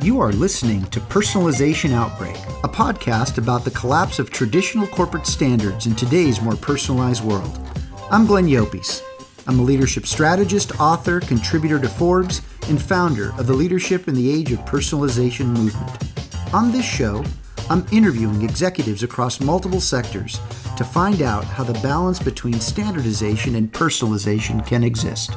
You are listening to Personalization Outbreak, a podcast about the collapse of traditional corporate standards in today's more personalized world. I'm Glenn Llopis. I'm a leadership strategist, author, contributor to Forbes, and founder of the Leadership in the Age of Personalization movement. On this show, I'm interviewing executives across multiple sectors to find out how the balance between standardization and personalization can exist.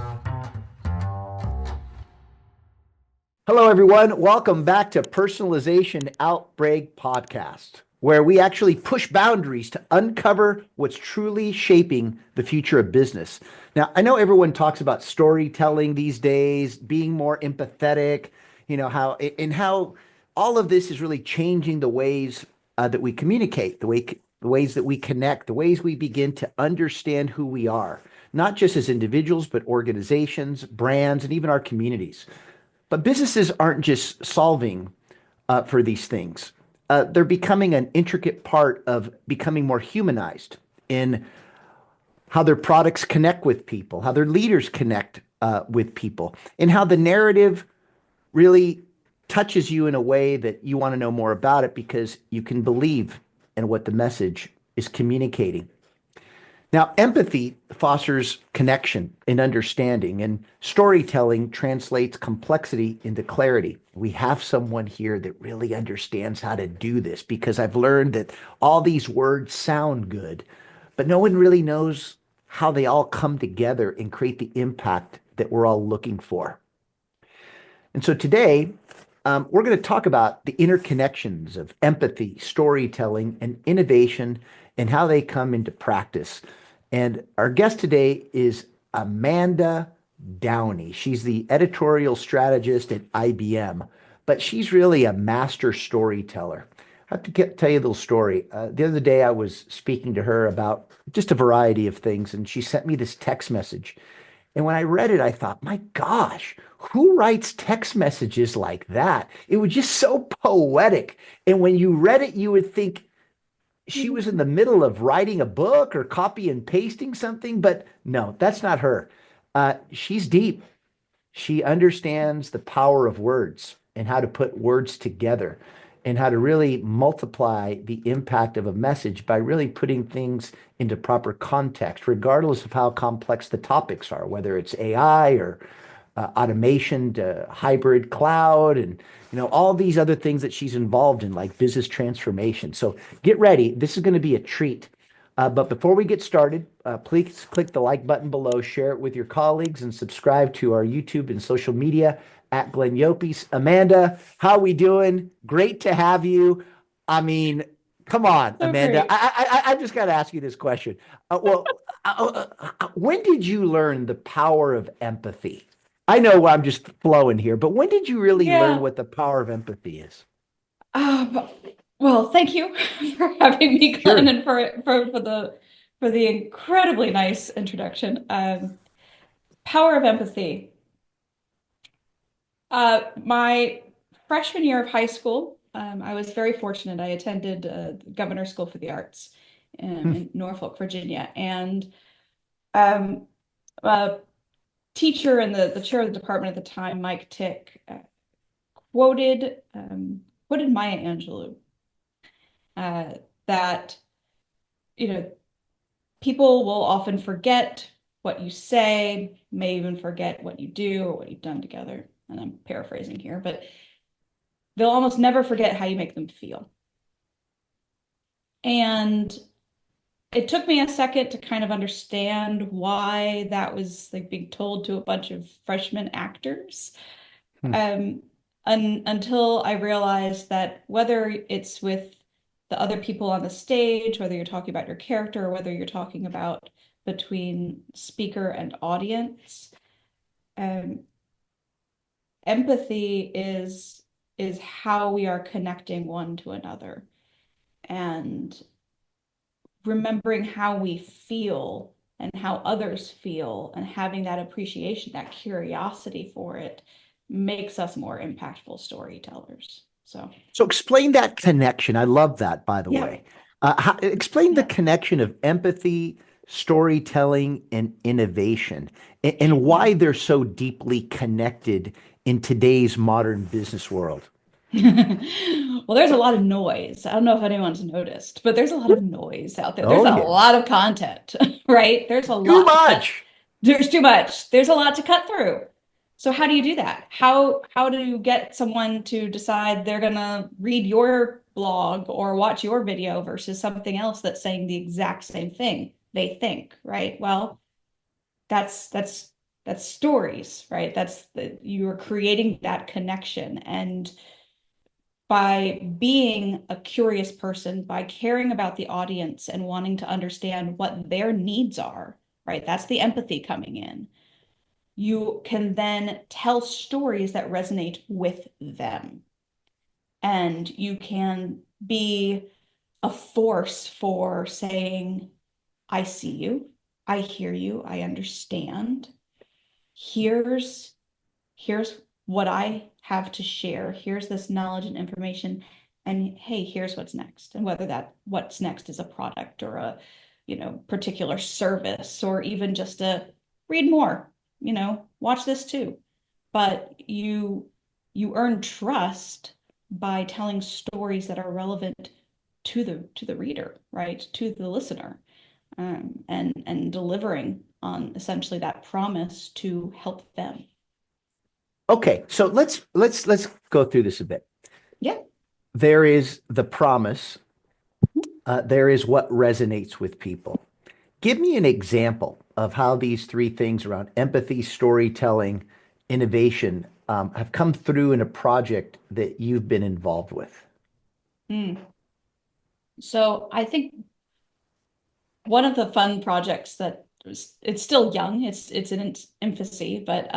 Hello, everyone. Welcome back to Personalization Outbreak Podcast, where we actually push boundaries to uncover what's truly shaping the future of business. Now, I know everyone talks about storytelling these days, being more empathetic, how all of this is really changing the ways that we communicate, the ways that we connect, the ways we begin to understand who we are, not just as individuals, but organizations, brands, and even our communities. But businesses aren't just solving for these things. They're becoming an intricate part of becoming more humanized in how their products connect with people, how their leaders connect with people, and how the narrative really touches you in a way that you want to know more about it because you can believe in what the message is communicating. Now, empathy fosters connection and understanding, and storytelling translates complexity into clarity. We have someone here that really understands how to do this because I've learned that all these words sound good, but no one really knows how they all come together and create the impact that we're all looking for. And so today, we're going to talk about the interconnections of empathy, storytelling, and innovation and how they come into practice. And our guest today is Amanda Downey. She's the editorial strategist at IBM, but she's really a master storyteller. I have to tell you a little story. The other day, I was speaking to her about just a variety of things, and she sent me this text message. And when I read it, I thought, my gosh, who writes text messages like that? It was just so poetic. And when you read it, you would think she was in the middle of writing a book or copy and pasting something, but no, that's not her. She's deep. She understands the power of words and how to put words together and how to really multiply the impact of a message by really putting things into proper context, regardless of how complex the topics are, whether it's AI or automation to hybrid cloud and all these other things that she's involved in, like business transformation. So get ready. This is going to be a treat. But before we get started, please click the like button below, share it with your colleagues, and subscribe to our YouTube and social media at Glenn Llopis. Amanda, how are we doing? Great to have you. I mean, come on, So Amanda. great. I just got to ask you this question. When did you learn the power of empathy? I know I'm just flowing here, but when did you really learn Yeah. what the power of empathy is? Um, well, thank you for having me, Glenn, Sure. and for the incredibly nice introduction. Power of empathy. My freshman year of high school, I was very fortunate. I attended Governor's School for the Arts Hmm. in Norfolk, Virginia, and um, a teacher and the chair of the department at the time, Mike Tick, quoted Maya Angelou. uh, that you know people will often forget what you say, may even forget what you do or what you've done together. And I'm paraphrasing here, but they'll almost never forget how you make them feel. And it took me a second to kind of understand why that was like being told to a bunch of freshman actors. Hmm. Um, until I realized that whether it's with the other people on the stage, whether you're talking about your character, or whether you're talking about between speaker and audience, um, empathy is how we are connecting one to another and remembering how we feel and how others feel and having that appreciation, that curiosity for it makes us more impactful storytellers. So, So explain that connection. I love that, by the yeah, way. Explain the yeah, connection of empathy, storytelling, and innovation, and yeah. why they're so deeply connected in today's modern business world. Well, there's a lot of noise. I don't know if anyone's noticed, but there's a lot of noise out there. There's Oh a yeah. lot of content, right? There's a Too lot to cut. much. There's too much. There's a lot to cut through. So how do you do that? How do you get someone to decide they're gonna read your blog or watch your video versus something else that's saying the exact same thing they think, right? Well, that's that's stories, right? You're creating that connection. And by being a curious person, by caring about the audience and wanting to understand what their needs are, right? That's the empathy coming in. You can then tell stories that resonate with them. And you can be a force for saying, I see you, I hear you, I understand. Here's here's what I have to share. Here's this knowledge and information. And hey, here's what's next. And whether that what's next is a product or a, particular service or even just a read more, watch this too. But you earn trust by telling stories that are relevant to the reader, right? To the listener, and delivering on essentially that promise to help them. Okay, so let's go through this a bit. Yeah. There is the promise. There is what resonates with people. Give me an example of how these three things around empathy, storytelling, innovation have come through in a project that you've been involved with. Mm. So I think one of the fun projects it's still young, it's in its infancy, but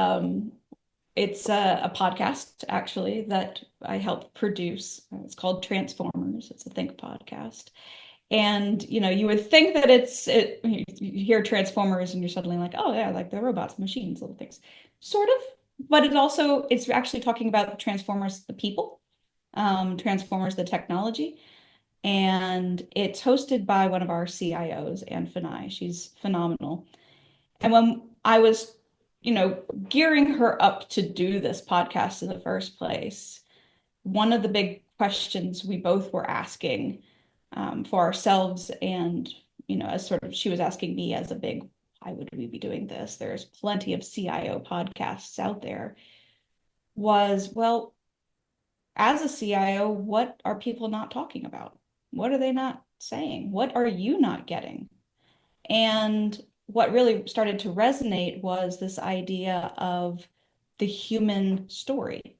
it's a podcast actually that I helped produce. It's called Transformers. It's a think podcast. And you would think that you hear Transformers and you're suddenly like, oh yeah, like the robots, the machines, little things. Sort of, but it's actually talking about Transformers, the people, Transformers, the technology. And it's hosted by one of our CIOs, Anne Fanai. She's phenomenal. And when I was, gearing her up to do this podcast in the first place, one of the big questions we both were asking, for ourselves, and as sort of she was asking me as a big, why would we be doing this? There's plenty of CIO podcasts out there. Was, well, as a CIO, what are people not talking about? What are they not saying? What are you not getting? And what really started to resonate was this idea of the human story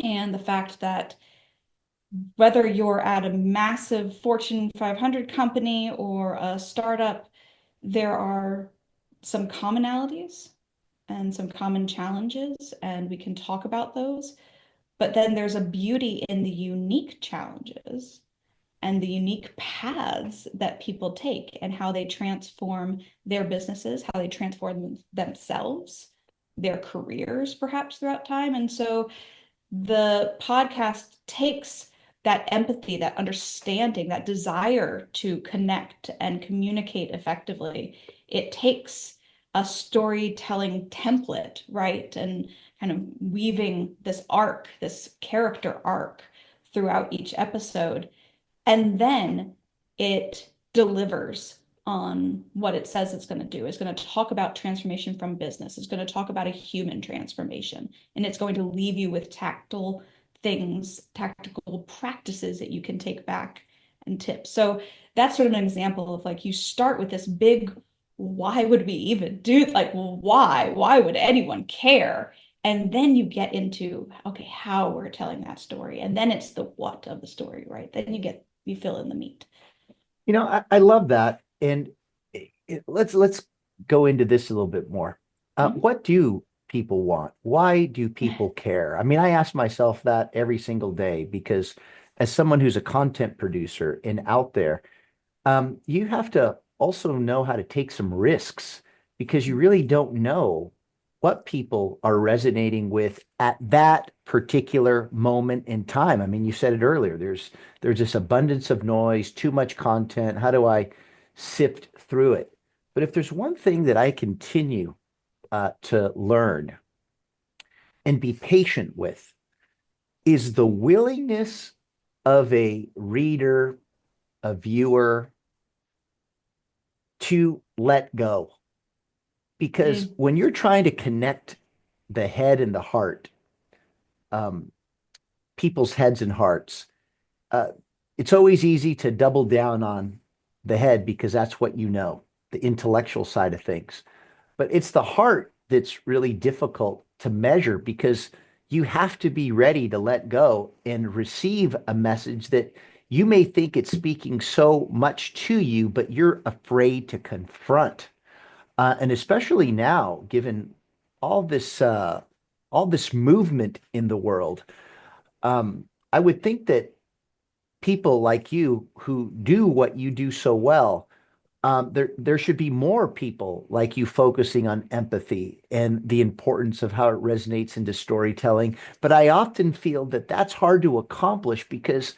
and the fact that whether you're at a massive Fortune 500 company or a startup, there are some commonalities and some common challenges, and we can talk about those. But then there's a beauty in the unique challenges and the unique paths that people take and how they transform their businesses, how they transform themselves, their careers, perhaps throughout time. And so the podcast takes that empathy, that understanding, that desire to connect and communicate effectively. It takes a storytelling template, right? And kind of weaving this arc, this character arc throughout each episode. And then it delivers on what it says it's going to do. It's going to talk about transformation from business. It's going to talk about a human transformation. And it's going to leave you with tactile things, tactical practices that you can take back and tips. So that's sort of an example of like you start with this big, why would we even do, like, well, why? Why would anyone care? And then you get into, okay, how we're telling that story. And then it's the what of the story, right? Then you fill in the meat. I love that. And let's go into this a little bit more. Mhm. What do people want? Why do people care? I mean, I ask myself that every single day because as someone who's a content producer and out there, you have to also know how to take some risks because you really don't know what people are resonating with at that particular moment in time. I mean, you said it earlier. There's this abundance of noise, too much content. How do I sift through it? But if there's one thing that I continue to learn and be patient with, is the willingness of a reader, a viewer to let go. Because Mm, when you're trying to connect the head and the heart, um, people's heads and hearts, uh, it's always easy to double down on the head because that's what you know, the intellectual side of things. But it's the heart that's really difficult to measure because you have to be ready to let go and receive a message that you may think it's speaking so much to you, but you're afraid to confront. And especially now, given all this all this movement in the world, I would think that people like you who do what you do so well, there should be more people like you focusing on empathy and the importance of how it resonates into storytelling. But I often feel that that's hard to accomplish because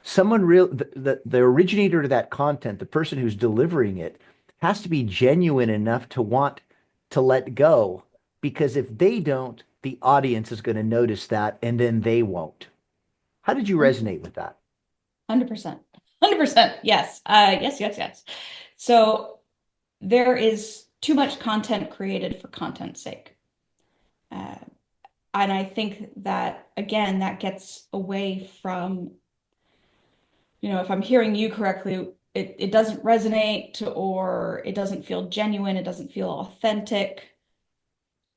someone real the originator of that content, the person who's delivering it, has to be genuine enough to want to let go. Because if they don't, the audience is going to notice that and then they won't. How did you mm, resonate with that? 100%. 100%. Yes. Yes, yes, yes. So there is too much content created for content's sake. Uh, and I think that, again, that gets away from, if I'm hearing you correctly, it doesn't resonate or it doesn't feel genuine, it doesn't feel authentic.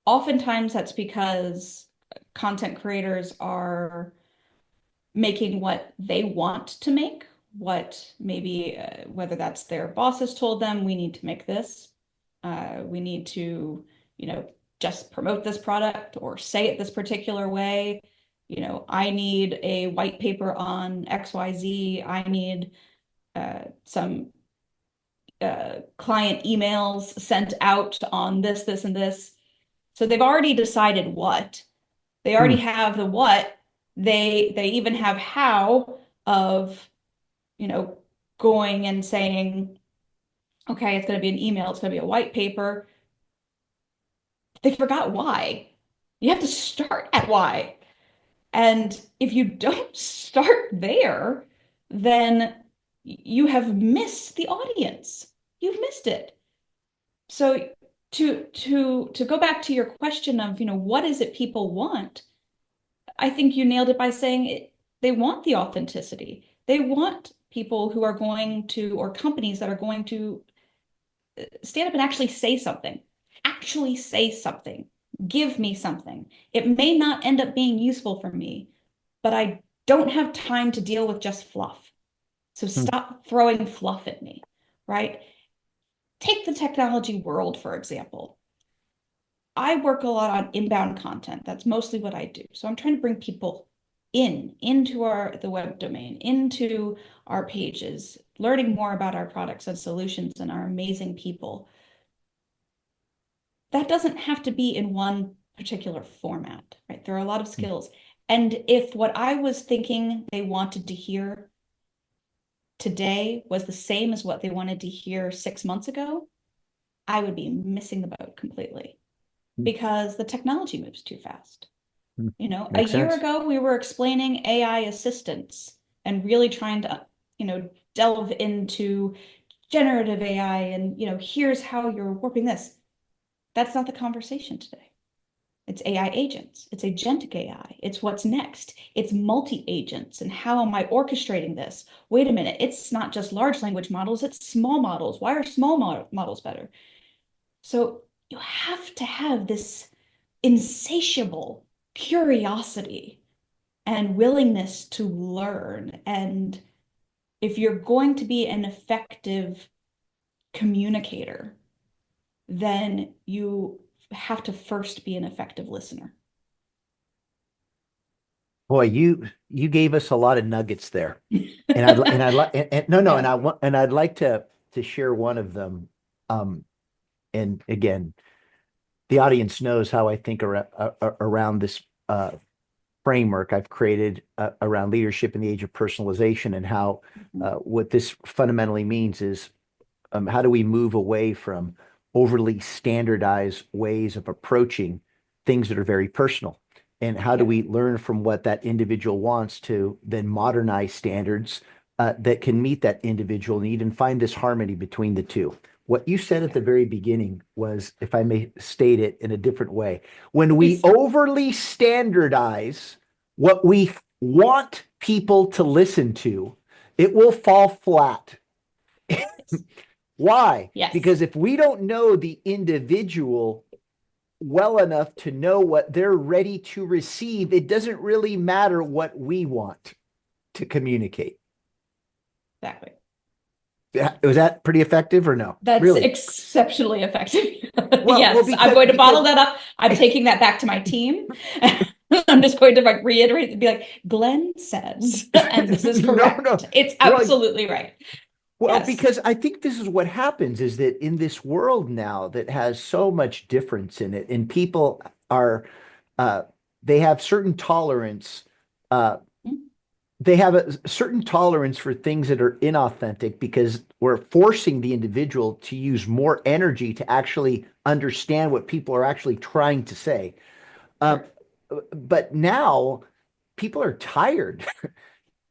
Oftentimes that's because content creators are making what they want to make, what maybe whether that's their bosses told them, we need to make this, we need to, just promote this product or say it this particular way. I need a white paper on XYZ. I need some client emails sent out on this, this, and this. So they've already decided what. They already Hmm. have the what. They even have how of, you know, going and saying, okay, it's going to be an email, it's going to be a white paper. They forgot why. You have to start at why. And if you don't start there, then you have missed the audience. You've missed it. So to go back to your question of, what is it people want? I think you nailed it by saying they want the authenticity. They want people who are going to, or companies that are going to stand up and actually say something. Actually say something. Give me something. It may not end up being useful for me, but I don't have time to deal with just fluff. So Hmm. stop throwing fluff at me, right? Take the technology world, for example. I work a lot on inbound content. That's mostly what I do. So I'm trying to bring people into the web domain, into our pages, learning more about our products and solutions and our amazing people. That doesn't have to be in one particular format, right? There are a lot of skills. And if what I was thinking they wanted to hear today was the same as what they wanted to hear 6 months ago, I would be missing the boat completely because the technology moves too fast. Hmm. A Makes year sense. ago, we were explaining AI assistants and really trying to, delve into generative AI and, here's how you're warping this. That's not the conversation today. It's AI agents. It's agentic AI. It's what's next. It's multi-agents. And how am I orchestrating this? Wait a minute. It's not just large language models, it's small models. Why are small models better? So you have to have this insatiable curiosity and willingness to learn. And if you're going to be an effective communicator, then you have to first be an effective listener. Boy, you gave us a lot of nuggets there. And I'd like and no no and Yeah. I want and I'd like to share one of them. Um and again, the audience knows how I think around this framework I've created around leadership in the age of personalization and how what this fundamentally means is how do we move away from overly standardized ways of approaching things that are very personal? And how do Yep. we learn from what that individual wants to then modernize standards that can meet that individual need and find this harmony between the two? What you said at the Yep. very beginning was, if I may state it in a different way, when we Please. overly standardize what we want people to listen to, it will fall flat. Yes. Why? Yes. Because if we don't know the individual well enough to know what they're ready to receive, it doesn't really matter what we want to communicate. Exactly. Was that pretty effective or no? That's Really? exceptionally effective. Well, Yes, I'm because going to because bottle that up. I'm taking that back to my team. I'm just going to like reiterate and be like, Glenn says, and this is no, no. correct. It's Well, absolutely right. well, Yes. because I think this is what happens is that in this world now that has so much difference in it, and people are uh they have certain tolerance uh they have a certain tolerance for things that are inauthentic because we're forcing the individual to use more energy to actually understand what people are actually trying to say. Um, Sure. but now people are tired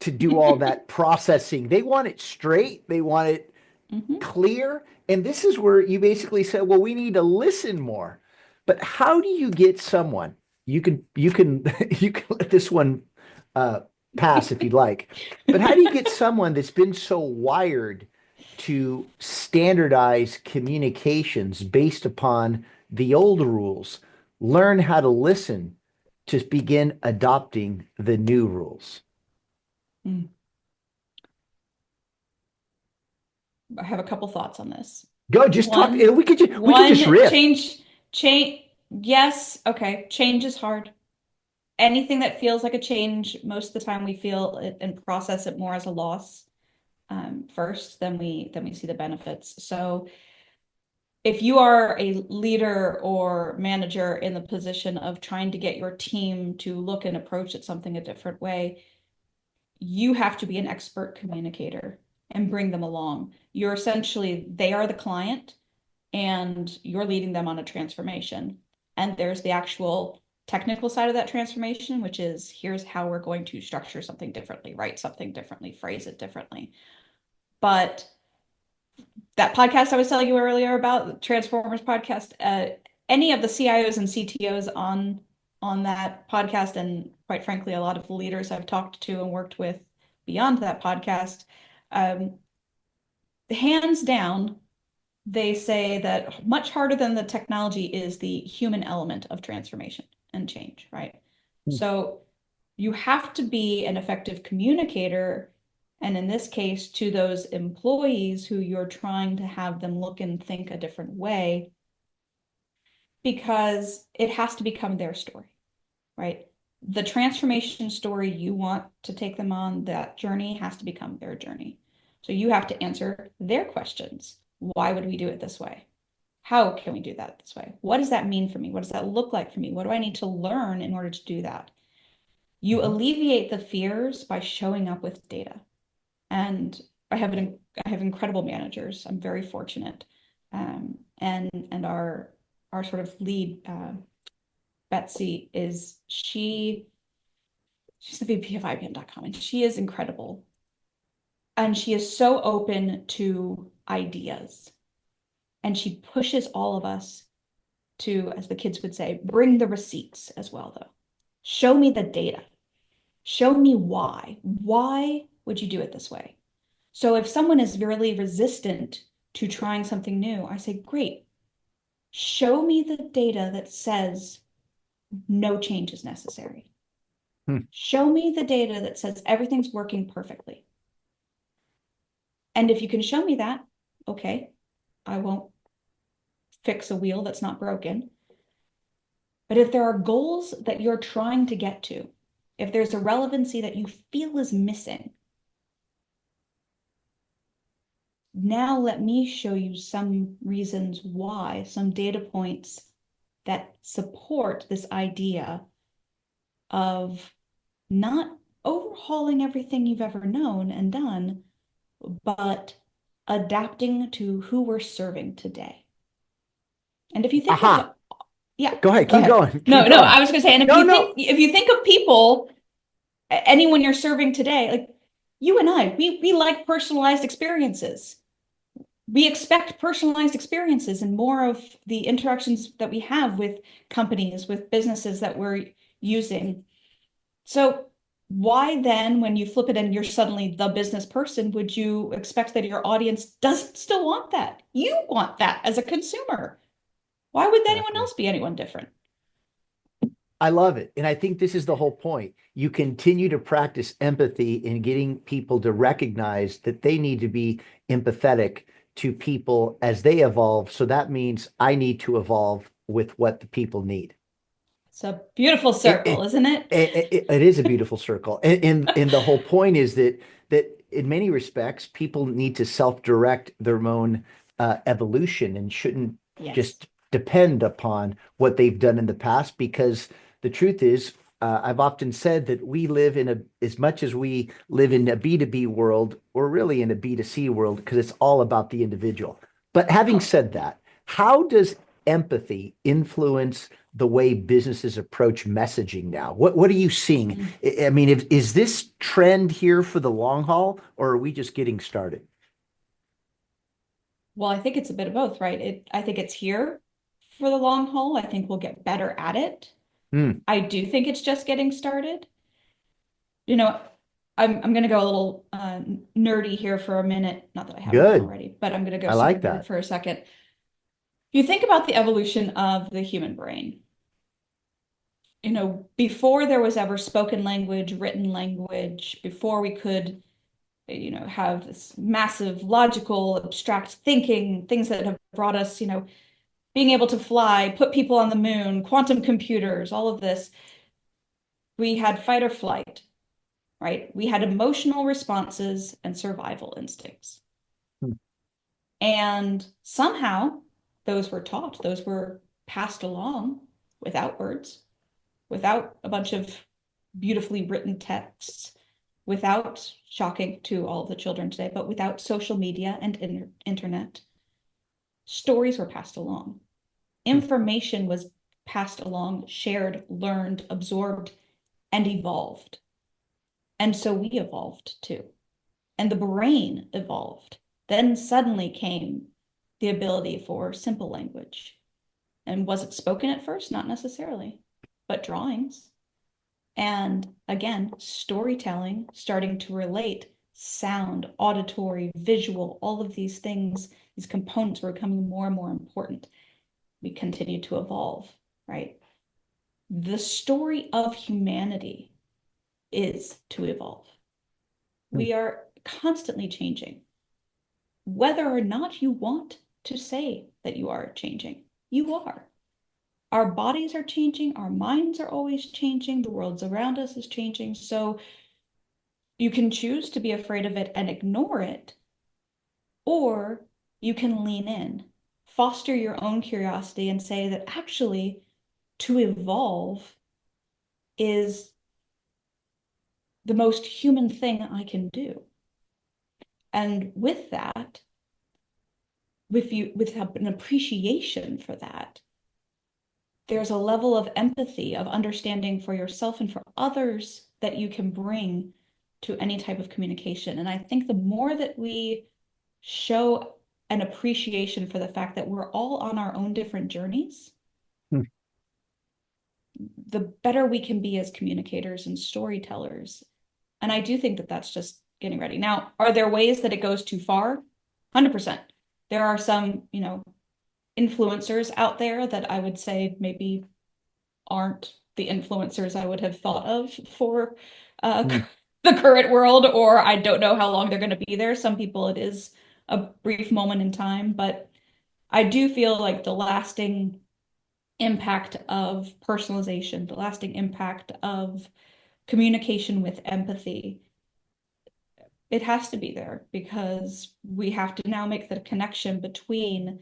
to do all that processing. They want it straight, they want it Hmm. clear. And this is where you basically said, well, we need to listen more. But how do you get someone? You can you can let this one uh, pass if you'd like. But how do you get someone that's been so wired to standardize communications based upon the old rules, learn how to listen to begin adopting the new rules? I have a couple thoughts on this. Go, just talk. One, We could just one riff. change. Yes, okay. Change is hard. Anything that feels like a change, most of the time we feel it and process it more as a loss first, then we see the benefits. So if you are a leader or manager in the position of trying to get your team to look and approach at something a different way, you have to be an expert communicator and bring them along. You're essentially, they are the client and you're leading them on a transformation. And there's the actual technical side of that transformation, which is here's how we're going to structure something differently, write something differently, phrase it differently. But that podcast I was telling you earlier about, the Transformers podcast, any of the CIOs and CTOs on that podcast, and quite frankly, a lot of the leaders I've talked to and worked with beyond that podcast, um, hands down, they say that much harder than the technology is the human element of transformation and change, right? So you have to be an effective communicator. And in this case, to those employees who you're trying to have them look and think a different way, because it has to become their story, right? The transformation story you want to take them on, that journey has to become their journey. So you have to answer their questions. Why would we do it this way? How can we do that this way? What does that mean for me? What does that look like for me? What do I need to learn in order to do that? You Mhm. alleviate the fears by showing up with data. And I have incredible managers. I'm very fortunate. And our sort of lead Betsy is she's the VP of IBM.com and she is incredible. And she is so open to ideas. And she pushes all of us to, as the kids would say, bring the receipts as well, though. Show me the data. Show me why. Why would you do it this way? So if someone is really resistant to trying something new, I say, great. Show me the data that says no change is necessary. Hmm. Show me the data that says everything's working perfectly. And if you can show me that, okay, I won't fix a wheel that's not broken. But if there are goals that you're trying to get to, if there's a relevancy that you feel is missing, now let me show you some reasons why, some data points that support this idea of not overhauling everything you've ever known and done, but adapting to who we're serving today. And if you think Aha. about, Yeah, Go ahead, go keep ahead. going, No, keep no, going. I was gonna say, and No, no. if you think of people, anyone you're serving today, like you and I, we like personalized experiences. We expect personalized experiences and more of the interactions that we have with companies, with businesses that we're using. So why then, when you flip it and you're suddenly the business person, would you expect that your audience doesn't still want that? You want that as a consumer. Why would anyone Exactly. else be anyone different? I love it. And I think this is the whole point. You continue to practice empathy in getting people to recognize that they need to be empathetic to people as they evolve. So that means I need to evolve with what the people need. It's a beautiful It, circle, it, isn't it? it is a beautiful circle. And the whole point is that in many respects, people need to self-direct their own evolution and shouldn't Yes. just depend upon what they've done in the past because the truth is, I've often said that we live in as much as we live in a B2B world, we're really in a B2C world because it's all about the individual. But having Oh, said that, how does empathy influence the way businesses approach messaging now? What are you seeing? mm. I mean, is this trend here for the long haul, or are we just getting started? Well, I think it's a bit of both, right? I think it's here for the long haul. I think we'll get better at it. Hmm, I do think it's just getting started. You know, I'm going to go a little nerdy here for a minute. Not that I haven't been good. already, but I'm going to go I super like nerd that. for a second. You think about the evolution of the human brain. Before there was ever spoken language, written language, before we could, have this massive logical, abstract thinking, things that have brought us, being able to fly, put people on the moon, quantum computers, all of this, we had fight or flight, right? We had emotional responses and survival instincts. Hmm, And somehow those were taught, those were passed along without words, without a bunch of beautifully written texts, without, shocking to all of the children today, but without social media and internet. Stories were passed along. hmm, Information was passed along, shared, learned, absorbed, and evolved. And so we evolved too. And the brain evolved. Then suddenly came the ability for simple language. And was it spoken at first? Not necessarily, but drawings. And again, storytelling, starting to relate sound, auditory, visual, all of these things, these components were becoming more and more important. We continue to evolve, right? The story of humanity is to evolve. hmm. We are constantly changing. Whether or not you want to say that you are changing, you are. Our bodies are changing, our minds are always changing, the world around us is changing. So you can choose to be afraid of it and ignore it, or you can lean in, foster your own curiosity, and say that actually to evolve is the most human thing I can do. And with that, with an appreciation for that, there's a level of empathy, of understanding for yourself and for others that you can bring to any type of communication. And I think the more that we show an appreciation for the fact that we're all on our own different journeys, Hmm. the better we can be as communicators and storytellers. And I do think that that's just getting ready. Now, are there ways that it goes too far? 100%. There are some, influencers out there that I would say maybe aren't the influencers I would have thought of for Hmm. the current world, or I don't know how long they're going to be there. Some people, it is a brief moment in time, but I do feel like the lasting impact of personalization, the lasting impact of communication with empathy, it has to be there because we have to now make the connection between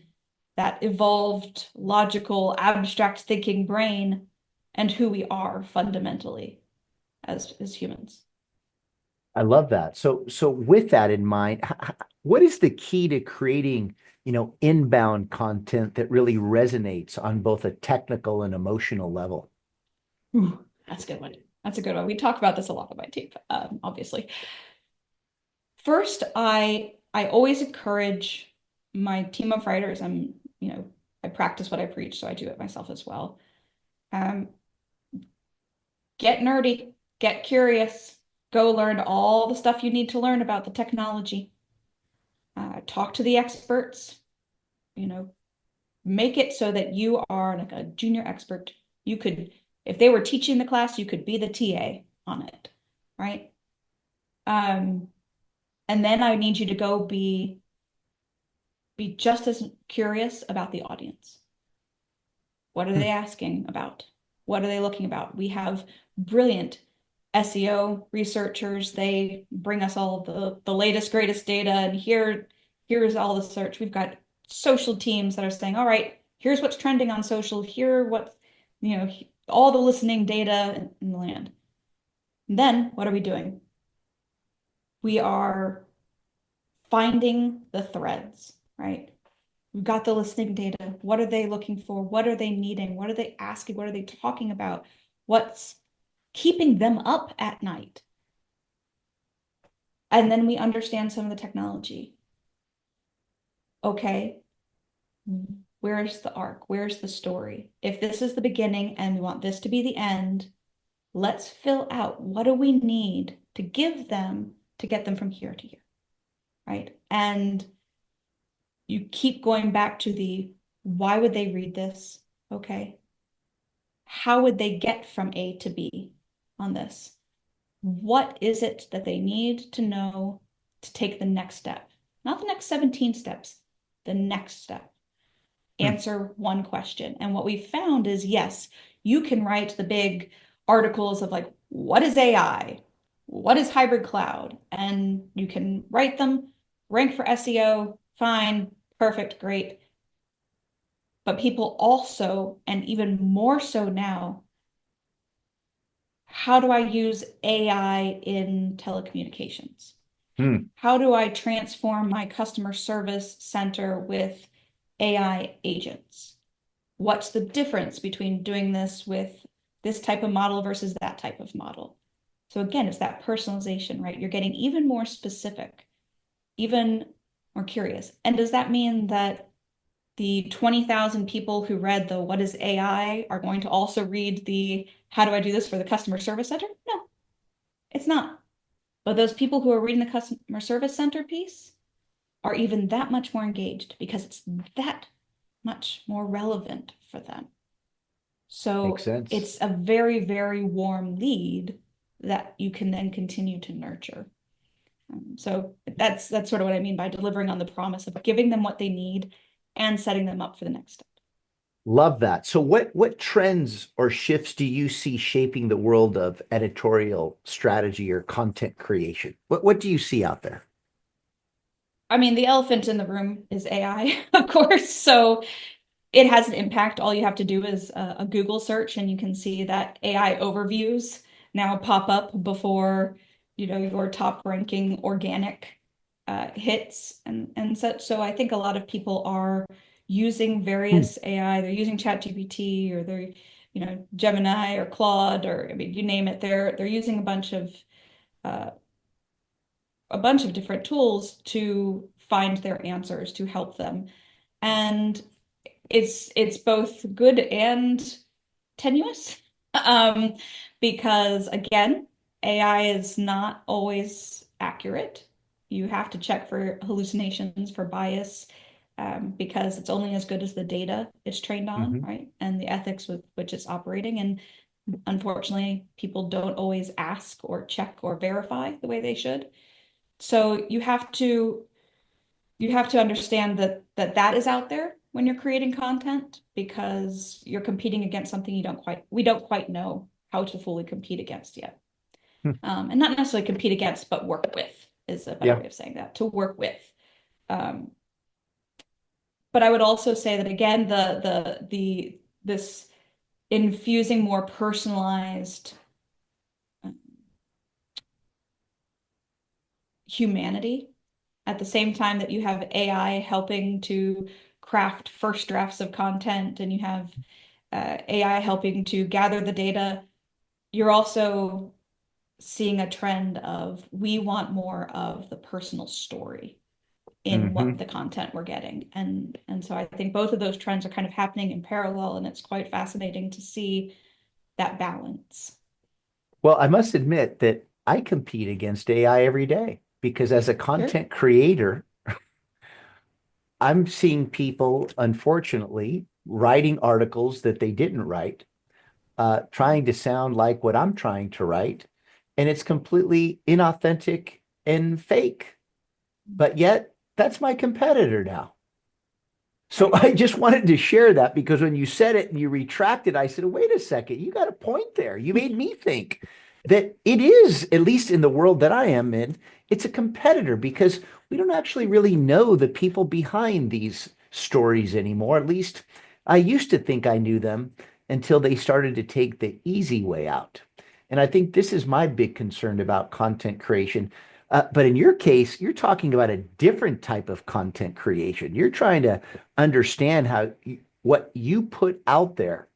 that evolved, logical, abstract thinking brain and who we are fundamentally as humans. I love that. So with that in mind, what is the key to creating, inbound content that really resonates on both a technical and emotional level? Ooh, that's a good one. That's a good one. We talk about this a lot on my team, obviously. First, I always encourage my team of writers. I practice what I preach, so I do it myself as well. Um, get nerdy, get curious, go learn all the stuff you need to learn about the technology. Talk to the experts, you know, make it so that you are like a junior expert. You could, if they were teaching the class, you could be the TA on it, right? Um, and then I need you to go be just as curious about the audience. What are Hmm. they asking about? What are they looking about? We have brilliant SEO researchers. They bring us all the latest, greatest data, and here's all the search. We've got social teams that are saying, all right, here's what's trending on social, here what, all the listening data in the land. And then what are we doing? We are finding the threads, right? We've got the listening data. What are they looking for? What are they needing? What are they asking? What are they talking about? What's keeping them up at night? And then we understand some of the technology. Okay, where's the arc? Where's the story? If this is the beginning and we want this to be the end, let's fill out what do we need to give them to get them from here to here, right? And you keep going back to the why would they read this? Okay. How would they get from A to B on this? What is it that they need to know to take the next step? Not the next 17 steps, the next step. Hmm. Answer one question. And what we found is yes, you can write the big articles of like, what is AI? What is hybrid cloud? And you can write them, rank for SEO, fine, perfect, great. But people also, and even more so now, how do I use AI in telecommunications? Hmm. How do I transform my customer service center with AI agents? What's the difference between doing this with this type of model versus that type of model? So again, it's that personalization, right? You're getting even more specific, even more curious. And does that mean that the 20,000 people who read the What is AI are going to also read the How do I do this for the customer service center? No, it's not. But those people who are reading the customer service center piece are even that much more engaged because it's that much more relevant for them. Makes So sense. it's a very, very warm lead that you can then continue to nurture. So that's sort of what I mean by delivering on the promise of giving them what they need and setting them up for the next step. Love that. So what trends or shifts do you see shaping the world of editorial strategy or content creation? What do you see out there? I mean, the elephant in the room is AI, of course. So it has an impact. All you have to do is a Google search, and you can see that AI overviews now pop up before, your top ranking organic hits and such. So I think a lot of people are using Hmm. various AI. They're using ChatGPT or they're, Gemini or Claude or I mean, you name it. They're using uh, a bunch of different tools to find their answers to help them. And it's both good and tenuous. Um, because again, AI is not always accurate. You have to check for hallucinations, for bias, because it's only as good as the data it's trained on, Hmm. right? And the ethics with which it's operating. And unfortunately, people don't always ask or check or verify the way they should. So you have to understand that is out there when you're creating content because you're competing against something we don't quite know how to fully compete against yet. And not necessarily compete against, but work with is a better Yeah. way of saying that, to work with. Um, but I would also say that again, this infusing more personalized humanity at the same time that you have AI helping to craft first drafts of content and you have AI helping to gather the data. You're also seeing a trend of we want more of the personal story in what Hmm. the content we're getting. And so I think both of those trends are kind of happening in parallel, and it's quite fascinating to see that balance. Well, I must admit that I compete against AI every day because as a Sure. content creator, I'm seeing people, unfortunately, writing articles that they didn't write, trying to sound like what I'm trying to write, and it's completely inauthentic and fake. But yet, that's my competitor now. So Right. I just wanted to share that because when you said it and you retracted, I said, wait a second, you got a point there. You made me think that it is, at least in the world that I am in, it's a competitor because we don't actually really know the people behind these stories anymore. At least I used to think I knew them until they started to take the easy way out. And I think this is my big concern about content creation. But in your case, you're talking about a different type of content creation. You're trying to understand what you put out there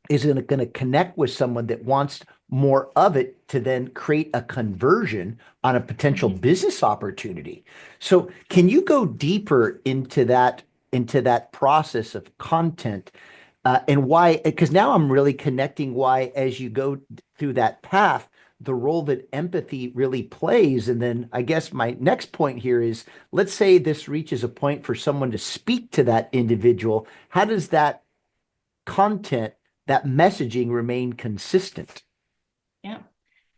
is going to connect with someone that wants more of it to then create a conversion on a potential Mhm. business opportunity. So, can you go deeper into that process of content and why? Because now I'm really connecting why, as you go through that path, the role that empathy really plays. And then I guess my next point here is let's say this reaches a point for someone to speak to that individual. How does that content, that messaging remain consistent? Yeah.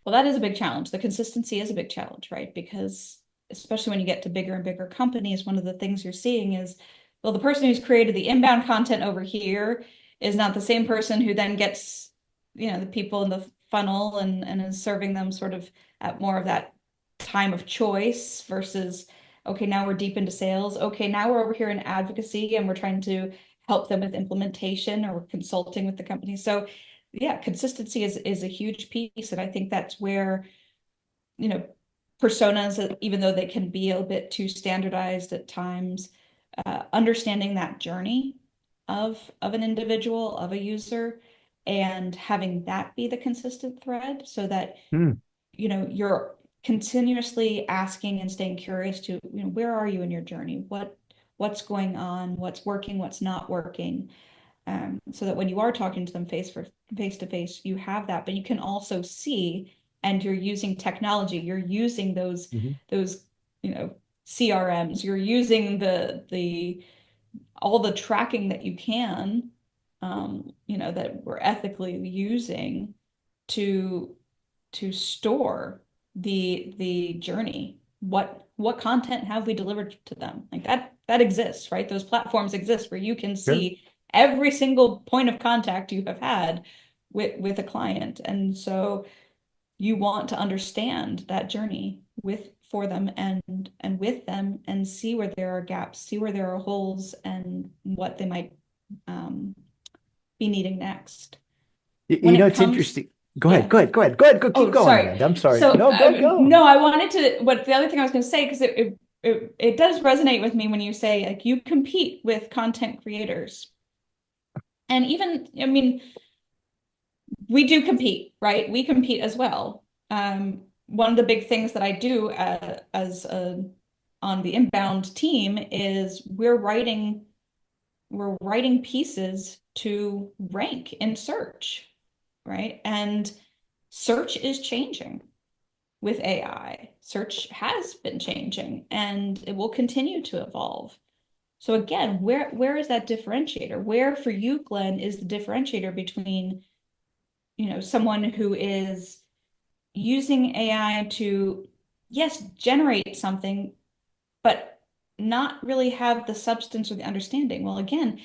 Well, that is a big challenge. The consistency is a big challenge, right? Because especially when you get to bigger and bigger companies, one of the things you're seeing is, well, the person who's created the inbound content over here is not the same person who then gets, the people in the funnel and is serving them sort of at more of that time of choice versus, okay, now we're deep into sales. Okay, now we're over here in advocacy and we're trying to help them with implementation or consulting with the company. So yeah, consistency is a huge piece, and I think that's where you know personas, even though they can be a bit too standardized at times, understanding that journey of an individual, of a user, and having that be the consistent thread, so that Hmm. you're continuously asking and staying curious to where are you in your journey, what's going on, what's working, what's not working, so that when you are talking to them face to face, you have that, but you can also see, and you're using technology, you're using Mhm. those you know CRMs, you're using the all the tracking that you can, that we're ethically using to store the journey. What content have we delivered to them? Like that exists, right? Those platforms exist where you can Sure. see every single point of contact you have had with a client. And so you want to understand that journey with for them and with them and see where there are gaps, see where there are holes and what they might um, be needing next. When it It's comes, interesting. Go ahead, yeah. go ahead, go ahead, go ahead, go keep Oh, going, sorry. Amanda. I'm sorry. So, No, go, go. no, I wanted to, what the other thing I was going to say, because it does resonate with me when you say, like, you compete with content creators. And even, I mean, we do compete, right? We compete as well. One of the big things that I do on the inbound team is we're writing pieces to rank in search, right? And search is changing with AI. Search has been changing and it will continue to evolve. So again, where is that differentiator? Where for you, Glenn, is the differentiator between, someone who is using AI to, yes, generate something, but not really have the substance or the understanding? Well, again,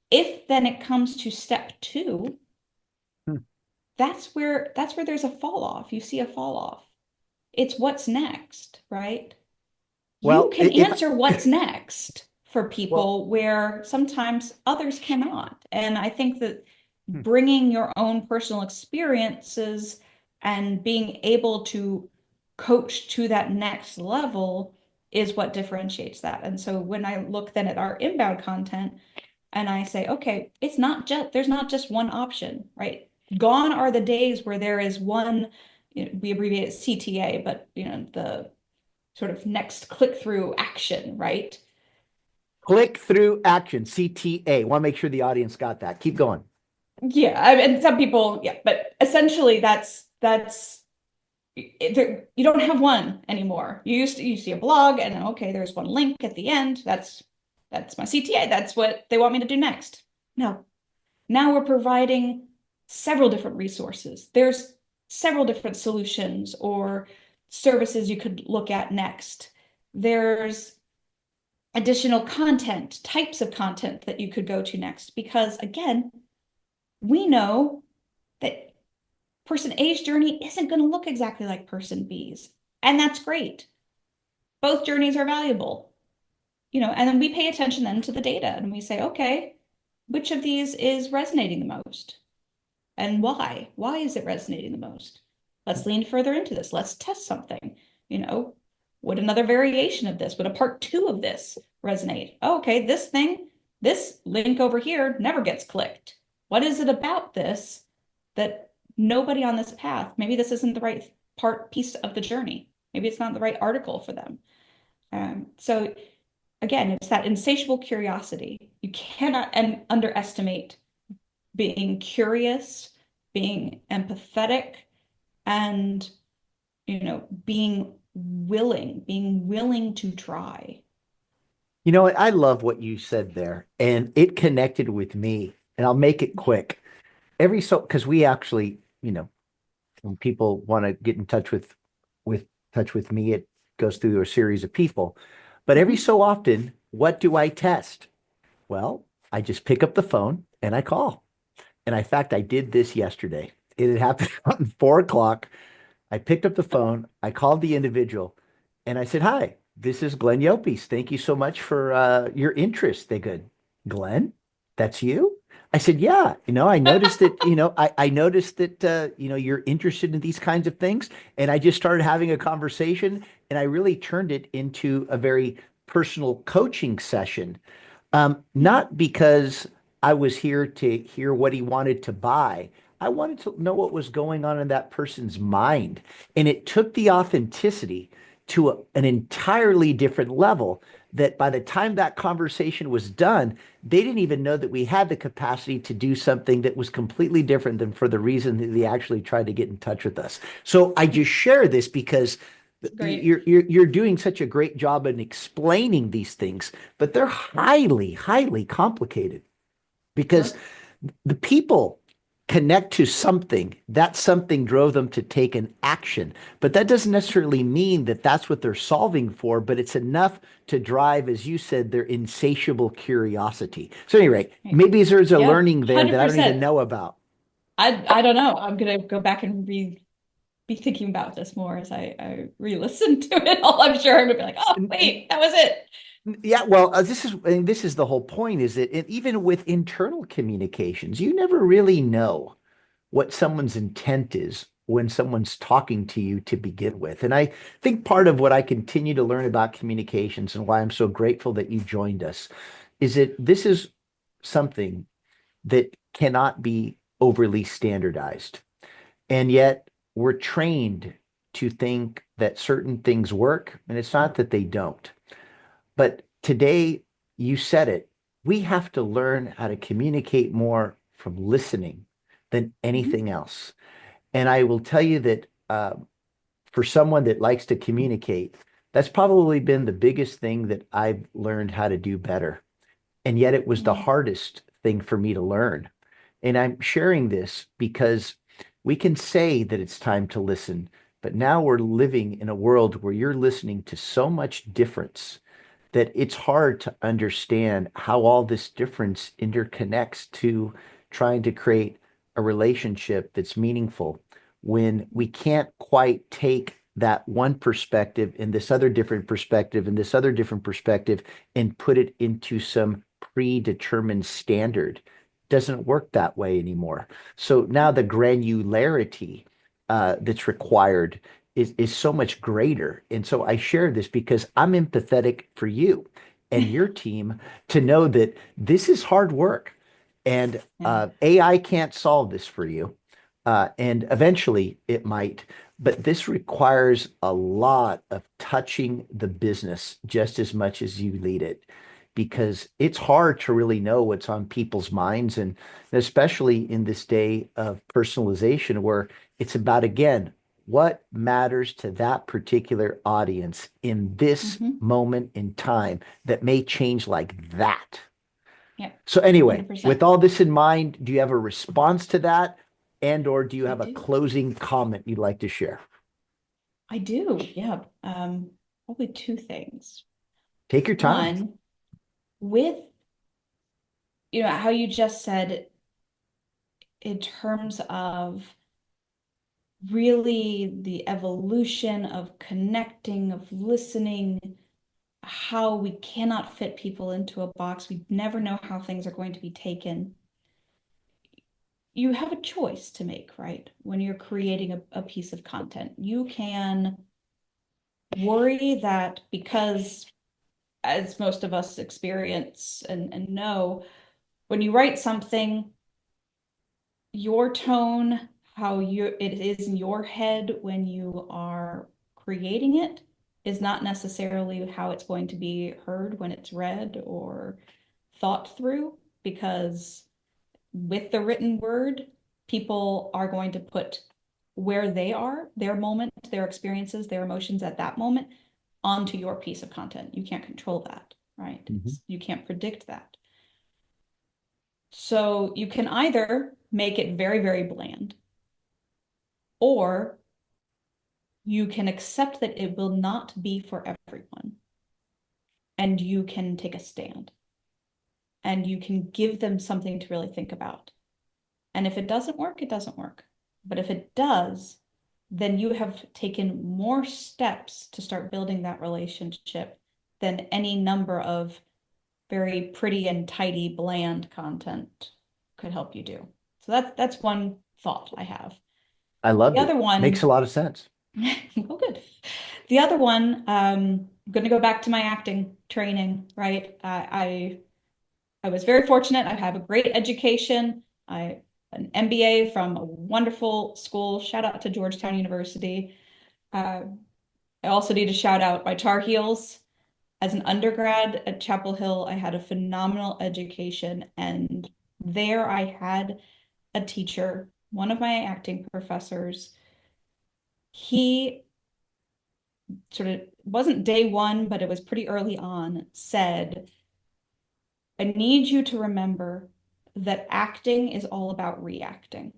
if then it comes to step two, Hmm. that's where there's a fall off. You see a fall off. It's what's next, right? You Well, can if answer what's next for well, people where sometimes others cannot. And I think that hmm. bringing your own personal experiences and being able to coach to that next level is what differentiates that. And so when I look then at our inbound content and I say, okay, it's not just, there's not just one option, right? Gone are the days where there is one, we abbreviate it CTA, but the sort of next click through action, right? Click through action, CTA. Want to make sure the audience got that. Keep going. Yeah, and some people, yeah, but essentially that's you don't have one anymore. You see a blog and okay, there's one link at the end. That's my CTA. That's what they want me to do next. No. Now we're providing several different resources. There's several different solutions or services you could look at next. There's additional content, types of content that you could go to next because again, we know that person A's journey isn't going to look exactly like person B's. And that's great. Both journeys are valuable, and then we pay attention then to the data and we say, okay, which of these is resonating the most and why? Why is it resonating the most? Let's lean further into this. Let's test something. You know, would another variation of this, would a part two of this resonate? Oh, okay, this link over here never gets clicked. What is it about this that nobody on this path, maybe this isn't the right piece of the journey. Maybe it's not the right article for them. So again, it's that insatiable curiosity. You cannot underestimate being curious, being empathetic, and being willing to try. You know what? I love what you said there, and it connected with me. And I'll make it quick. Because we actually, when people want to get in touch with me, it goes through a series of people. But every Mhm. so often, what do I test? Well, I just pick up the phone and I call. And in fact, I did this yesterday. It had happened at 4 o'clock. I picked up the phone, I called the individual, and I said, "Hi, this is Glenn Llopis. Thank you so much for your interest." They go, "Glenn, that's you?" I said, "Yeah. I noticed that, I noticed that, you're interested in these kinds of things." And I just started having a conversation, and I really turned it into a very personal coaching session. Not because I was here to hear what he wanted to buy. I wanted to know what was going on in that person's mind. And it took the authenticity to an entirely different level that by the time that conversation was done, they didn't even know that we had the capacity to do something that was completely different than for the reason that they actually tried to get in touch with us. So I just share this because Great. you're doing such a great job in explaining these things, but they're highly, highly complicated because Sure. the people connect to something. That something drove them to take an action, but that doesn't necessarily mean that that's what they're solving for, but it's enough to drive, as you said, their insatiable curiosity. So anyway, Right. maybe there's a Yeah, learning there that I don't even 100%. know about. I don't know. I'm gonna go back and be thinking about this more as I re-listen to it all. I'm sure I'm gonna be like, oh wait, that was it. Yeah, well, this is the whole point, is that even with internal communications, you never really know what someone's intent is when someone's talking to you to begin with. And I think part of what I continue to learn about communications and why I'm so grateful that you joined us is that this is something that cannot be overly standardized. And yet we're trained to think that certain things work, and it's not that they don't. But today, you said it, we have to learn how to communicate more from listening than Mhm. anything else. And I will tell you that for someone that likes to communicate, that's probably been the biggest thing that I've learned how to do better. And yet it was the Yeah. hardest thing for me to learn. And I'm sharing this because we can say that it's time to listen, but now we're living in a world where you're listening to so much difference that it's hard to understand how all this difference interconnects to trying to create a relationship that's meaningful when we can't quite take that one perspective and this other different perspective and this other different perspective and put it into some predetermined standard. Doesn't work that way anymore. So now the granularity that's required is so much greater. And so I share this because I'm empathetic for you and your team to know that this is hard work and Yeah. AI can't solve this for you. And eventually it might, but this requires a lot of touching the business just as much as you lead it because it's hard to really know what's on people's minds. And especially in this day of personalization where it's about, again, what matters to that particular audience in this Hmm. moment in time that may change like that. Yep. So anyway, 100%. with all this in mind, do you have a response to that and or do you I have a do. closing comment you'd like to share? I do. Yeah. Probably two things. Take your time. One, with, how you just said in terms of really the evolution of connecting, of listening, how we cannot fit people into a box. We never know how things are going to be taken. You have a choice to make, right? When you're creating a piece of content, you can worry that because, as most of us experience and know, when you write something, your tone, how it is in your head when you are creating it, is not necessarily how it's going to be heard when it's read or thought through, because with the written word, people are going to put where they are, their moment, their experiences, their emotions at that moment onto your piece of content. You can't control that, right? Mhm. You can't predict that. So you can either make it very, very bland, or you can accept that it will not be for everyone, and you can take a stand and you can give them something to really think about. And if it doesn't work, it doesn't work. But if it does, then you have taken more steps to start building that relationship than any number of very pretty and tidy, bland content could help you do. So that's one thought I have. I The loved other it. Makes one, a lot of sense. oh, good. The other one, I'm going to go back to my acting training, right? I was very fortunate. I have a great education. I an MBA from a wonderful school. Shout out to Georgetown University. Uh, I also need to shout out my Tar Heels. As an undergrad at Chapel Hill, I had a phenomenal education, and there I had a teacher, one of my acting professors. He sort of wasn't day one, but it was pretty early on, said, I need you to remember that acting is all about reacting.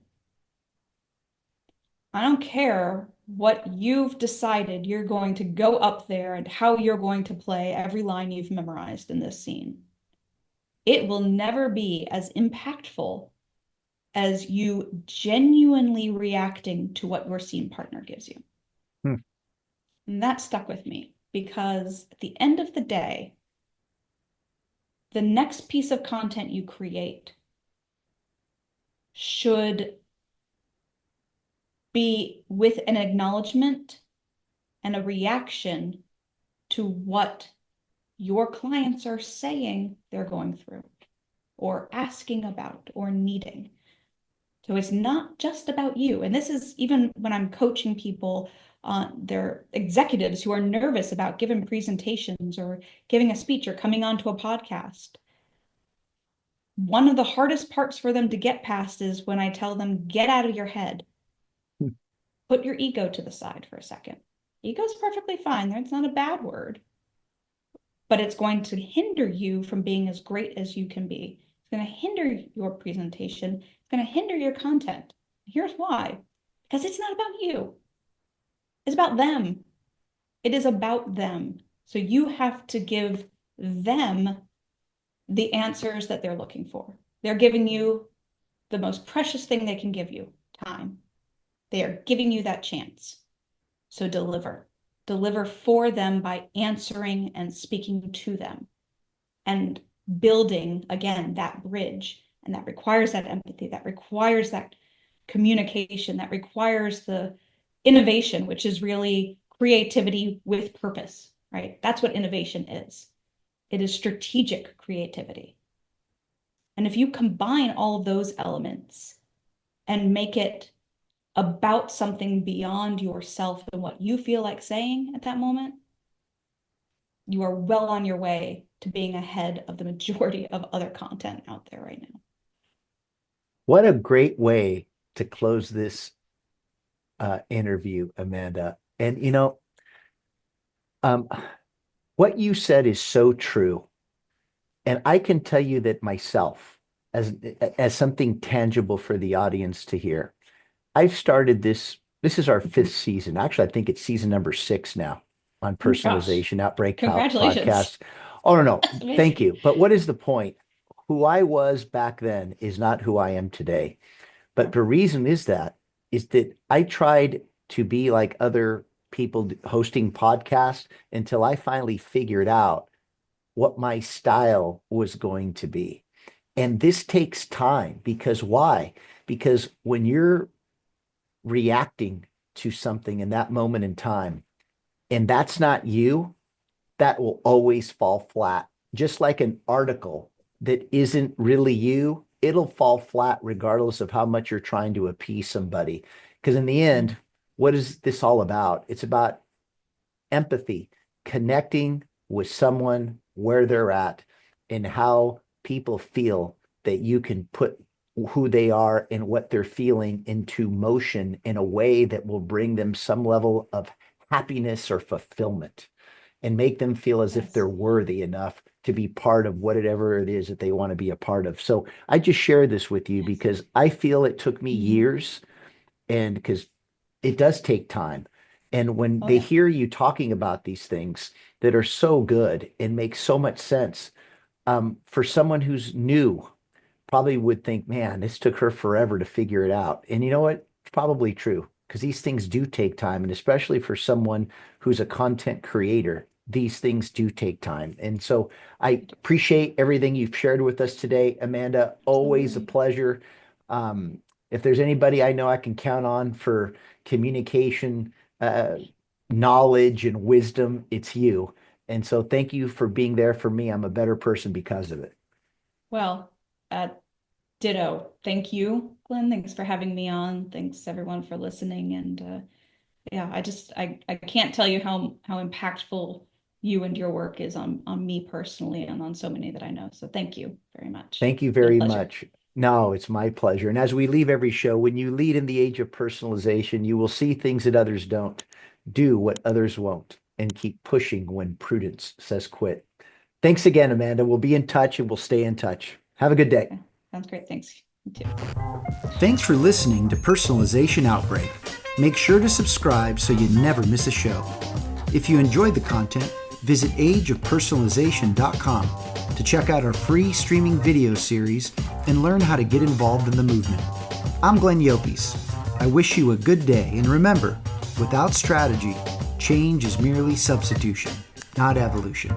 I don't care what you've decided you're going to go up there and how you're going to play every line you've memorized in this scene. It will never be as impactful as you genuinely reacting to what your scene partner gives you. Hmm. And that stuck with me because at the end of the day, the next piece of content you create should be with an acknowledgement and a reaction to what your clients are saying they're going through or asking about or needing. So it's not just about you. And this is even when I'm coaching people, they're executives who are nervous about giving presentations or giving a speech or coming onto a podcast. One of the hardest parts for them to get past is when I tell them, get out of your head, Hmm. put your ego to the side for a second. Ego's perfectly fine. It's not a bad word, but it's going to hinder you from being as great as you can be. It's going to hinder your presentation. It's going to hinder your content. Here's why. Because it's not about you. It's about them. It is about them. So you have to give them the answers that they're looking for. They're giving you the most precious thing they can give you, time. They are giving you that chance. So deliver. Deliver for them by answering and speaking to them and building, again, that bridge. And that requires that empathy, that requires that communication, that requires the innovation, which is really creativity with purpose, right? That's what innovation is. It is strategic creativity. And if you combine all of those elements and make it about something beyond yourself and what you feel like saying at that moment, you are well on your way to being ahead of the majority of other content out there right now. What a great way to close this interview, Amanda. And um, what you said is so true. And I can tell you that myself, as something tangible for the audience to hear. I've started this. This is our fifth season. Actually, I think it's season number 6 now on Oh my gosh. Personalization Outbreak Congratulations. podcast. Oh, no, no. That's Thank amazing. you. But what is the point? Who I was back then is not who I am today. But the reason is that I tried to be like other people hosting podcasts until I finally figured out what my style was going to be. And this takes time because why? Because when you're reacting to something in that moment in time, and that's not you, that will always fall flat. Just like an article that isn't really you, it'll fall flat regardless of how much you're trying to appease somebody. Because in the end, what is this all about? It's about empathy, connecting with someone where they're at and how people feel that you can put who they are and what they're feeling into motion in a way that will bring them some level of happiness or fulfillment and make them feel as if Yes. they're worthy enough to be part of whatever it is that they want to be a part of. So I just share this with you Yes. because I feel it took me Mhm. years and because it does take time. And when Oh they yeah. hear you talking about these things that are so good and make so much sense, for someone who's new, probably would think, man, this took her forever to figure it out. And you know what? It's probably true because these things do take time. And especially for someone who's a content creator, these things do take time. And so I appreciate everything you've shared with us today, Amanda. Always a Absolutely. pleasure. Um, if there's anybody I know I can count on for communication, knowledge, and wisdom, it's you. And so thank you for being there for me. I'm a better person because of it. Well, uh, ditto. Thank you, Glenn. Thanks for having me on. Thanks everyone for listening. And yeah, I can't tell you how impactful you and your work is on me personally and on so many that I know. So thank you very much. Thank you It's been a very pleasure. much. No, it's my pleasure. And as we leave every show, when you lead in the age of personalization, you will see things that others don't. Do what others won't and keep pushing when prudence says quit. Thanks again, Amanda. We'll be in touch and we'll stay in touch. Have a good day. Okay. Sounds great. Thanks. You too. Thanks for listening to Personalization Outbreak. Make sure to subscribe so you never miss a show. If you enjoyed the content, visit ageofpersonalization.com to check out our free streaming video series and learn how to get involved in the movement. I'm Glenn Llopis. I wish you a good day, and remember, without strategy, change is merely substitution, not evolution.